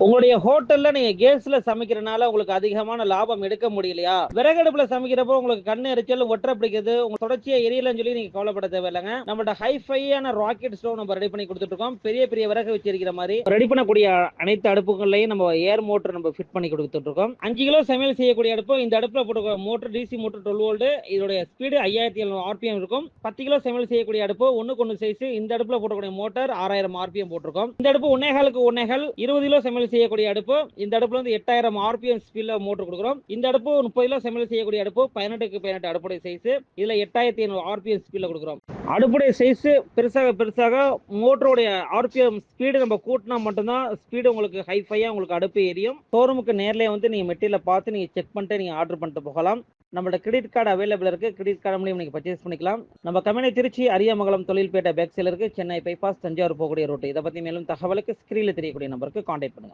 உங்களுடைய ஹோட்டல்ல நீங்க கேஸ்ல சமைக்கிறனால உங்களுக்கு அதிகமான லாபம் எடுக்க முடியலையா? விறகடுப்புல சமைக்கிறப்போ உங்களுக்கு கண்ணு எரிச்சல், ஒட்டற பிடிக்குது, உங்க தொடர்ச்சியா எரியலன்னு சொல்லி நீங்க கவலைப்பட தேவையில்லைங்க. நம்மள்ட்ட ஹைஃபையான ராக்கெட் ஸ்டவ் நம்ம ரெடி பண்ணி கொடுத்துட்டு இருக்கோம். பெரிய பெரிய விறகு வச்சு எரிக்கிற மாதிரி ரெடி பண்ணக்கூடிய அனைத்து அடுப்புகள்லையும் நம்ம ஏர் மோட்டர் நம்ம ஃபிட் பண்ணி கொடுத்துட்டு இருக்கோம். 5 கிலோ சமையல் செய்யக்கூடிய அடுப்பு இந்த அடுப்புல போட்டு மோட்டர் டிசி மோட்டர் 12 வோல்ட். இதோட ஸ்பீடு 5700 ஆர்பிஎம் இருக்கும். 10 கிலோ சமையல் செய்யக்கூடிய அடுப்பு 1:1 சைஸ். இந்த அடுப்புல போடக்கூடிய மோட்டர் 6000 ஆர்பிஎம் போட்டிருக்கோம். இந்த அடுப்பு 1.5 20 கிலோ சமையல் செய்யக்கூடிய அடுப்பு. இந்த அடுப்புல வந்து 8000 ஆர்பிஎம் ஸ்பீட்ல மோட்டர் கொடுக்குறோம். இந்த அடுப்பு 30 கிலோ சமையல் செய்யக்கூடிய அடுப்பு 18க்கு 18 அடுப்புடைய சைஸ். இதுல 8500 ஆர்பிஎம் ஸ்பீட்ல கொடுக்குறோம். அடுப்புடைய சைஸ் பெருசாக பெருசாக மோட்டருடைய ஆர்பிஎம் ஸ்பீடு நம்ம கூட்டினா மட்டும்தான் ஸ்பீடு உங்களுக்கு ஹைஃபையா உங்களுக்கு அடுப்பு எரியும். ஷோரூமுக்கு நேர்லயே வந்து நீங்க மெட்டீரியலை பார்த்து நீங்க செக் பண்ணிட்டு நீங்க ஆர்டர் பண்ணிட்டு போகலாம். நம்மளோட கிரெடிட் கார்டு அவைலபிள் இருக்கு. கிரெடிட் கார்டு மூலியம் நீங்க பர்ச்சேஸ் பண்ணிக்கலாம். நம்ம கம்பெனி திருச்சி அரியமங்கலம் தொழில்பேட்டை பேக் சைடுல இருக்கு. சென்னை பைபாஸ் தஞ்சாவூர் போகக்கூடிய ரோட். இதை பத்தி மேலும் தகவலுக்கு ஸ்கிரீன்ல தெரியக்கூடிய நம்பருக்கு கான்டாக்ட் பண்ணுங்க.